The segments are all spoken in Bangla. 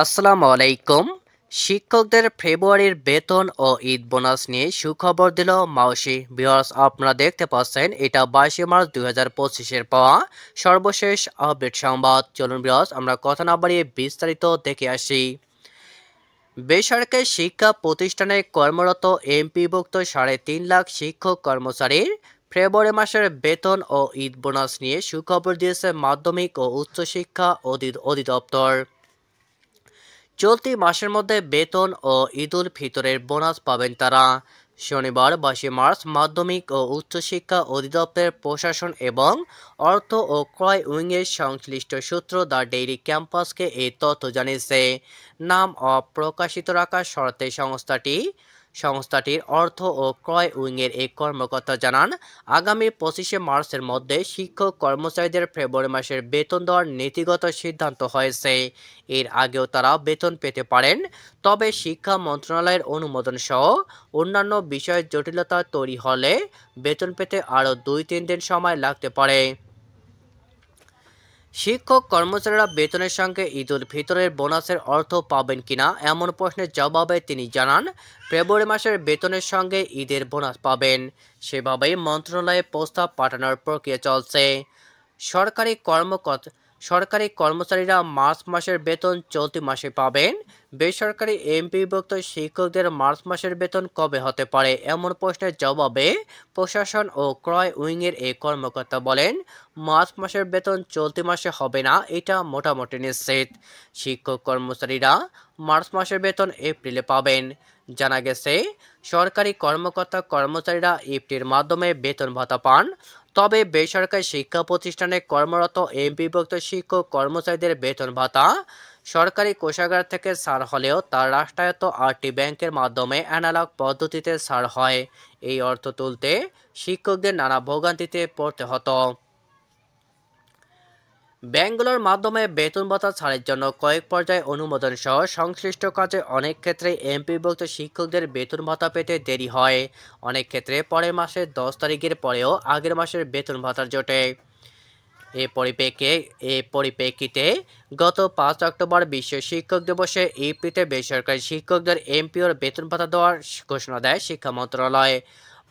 আসসালামু আলাইকুম। শিক্ষকদের ফেব্রুয়ারির বেতন ও ঈদ বোনাস নিয়ে সুখবর দিল মাউসি। ভিউয়ার্স, আপনারা দেখতে পাচ্ছেন এটা 22 মার্চ 2025-এর পাওয়া সর্বশেষ আপডেট সংবাদ। চলুন ভিউয়ার্স, আমরা কথা না বাড়িয়ে বিস্তারিত দেখে আসি। বেসরকারি শিক্ষা প্রতিষ্ঠানে কর্মরত এমপিভুক্ত 3.5 লাখ শিক্ষক কর্মচারীর ফেব্রুয়ারি মাসের বেতন ও ঈদ বোনাস নিয়ে সুখবর দিয়েছে মাধ্যমিক ও উচ্চশিক্ষা অধিদপ্তর। চলতি মাসের মধ্যে বেতন ও ঈদুল ফিতরের বোনাস পাবেন তারা। শনিবার 22 মার্চ মাধ্যমিক ও উচ্চশিক্ষা অধিদপ্তরের প্রশাসন এবং অর্থ ও ক্রয় উইংয়ের সংশ্লিষ্ট সূত্র দ্য ডেইলি ক্যাম্পাসকে এই তথ্য জানিয়েছে। নাম অপ্রকাশিত রাখার শর্তে সংস্থাটির অর্থ ও ক্রয় উইংয়ের এক কর্মকর্তা জানান, আগামী 25 মার্চের মধ্যে শিক্ষক কর্মচারীদের ফেব্রুয়ারি মাসের বেতন দেওয়ার নীতিগত সিদ্ধান্ত হয়েছে। এর আগেও তারা বেতন পেতে পারেন, তবে শিক্ষা মন্ত্রণালয়ের অনুমোদন সহ অন্যান্য বিষয়ের জটিলতা তৈরি হলে বেতন পেতে আরও 2-3 দিন সময় লাগতে পারে। শিক্ষক কর্মচারীরা বেতনের সঙ্গে ঈদুল ফিতরের বোনাসের অর্থ পাবেন কিনা এমন প্রশ্নের জবাবে তিনি জানান, ফেব্রুয়ারি মাসের বেতনের সঙ্গে ঈদের বোনাস পাবেন। সেভাবেই মন্ত্রণালয়ে প্রস্তাব পাঠানোর প্রক্রিয়া চলছে। সরকারি সরকারি কর্মচারীরা মার্চ মাসের বেতন চলতি মাসে পাবেন। বেসরকারি এমপিভুক্ত শিক্ষকদের মার্চ মাসের বেতন কবে হতে পারে এমন প্রশ্নের জবাবে প্রশাসন ও ক্রয় উইংয়ের এই কর্মকর্তা বলেন, মার্চ মাসের বেতন চলতি মাসে হবে না, এটা মোটামুটি নিশ্চিত। শিক্ষক কর্মচারীরা মার্চ মাসের বেতন এপ্রিলে পাবেন। জানা গেছে, সরকারি কর্মচারীরা ইফটির মাধ্যমে বেতন ভাতা পান, তবে বেসরকারি শিক্ষা প্রতিষ্ঠানে কর্মরত এমপিভুক্ত শিক্ষক কর্মচারীদের বেতন ভাতা সরকারি কোষাগার থেকে ছাড় হলেও তা রাষ্ট্রায়ত্ত 8টি ব্যাংকের মাধ্যমে অ্যানালগ পদ্ধতিতে ছাড় হয়। এই অর্থ তুলতে শিক্ষকদের নানা ভোগান্তিতে পড়তে হতো। ব্যাংকগুলোর মাধ্যমে বেতন ভাতা ছাড়ের জন্য কয়েক পর্যায়ে অনুমোদন সহ সংশ্লিষ্ট কাজে অনেক ক্ষেত্রে এমপিভুক্ত শিক্ষকদের বেতন ভাতা পেতে দেরি হয়। অনেক ক্ষেত্রে পরের মাসের 10 তারিখের পরেও আগের মাসের বেতন ভাতার জোটে। এ পরিপ্রেক্ষিতে গত 5 অক্টোবর বিশ্ব শিক্ষক দিবসে ইপিতে বেসরকারি শিক্ষকদের এমপিওর বেতন ভাতা দেওয়ার ঘোষণা দেয় শিক্ষা মন্ত্রণালয়।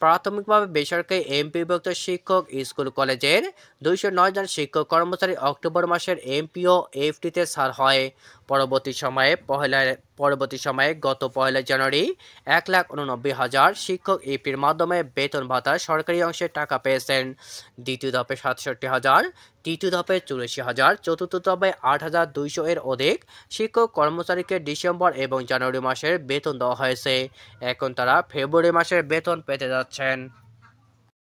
প্রাথমিকভাবে বেসরকারি এমপিভুক্ত শিক্ষক স্কুল কলেজের 209 জন শিক্ষক কর্মচারী অক্টোবর মাসের এমপিও এফটিতে ছাড় হয়। পরবর্তী সময়ে গত 1 জানুয়ারি 1,89,000 শিক্ষক ইপির মাধ্যমে বেতন ভাতার সরকারি অংশে টাকা পেয়েছেন। দ্বিতীয় ধাপে 67,000, তৃতীয় ধাপে 84,000, চতুর্থ ধাপে 8,200 এর অধিক শিক্ষক কর্মচারীকে ডিসেম্বর এবং জানুয়ারি মাসের বেতন দেওয়া হয়েছে। এখন তারা ফেব্রুয়ারি মাসের বেতন পেতে যাচ্ছেন।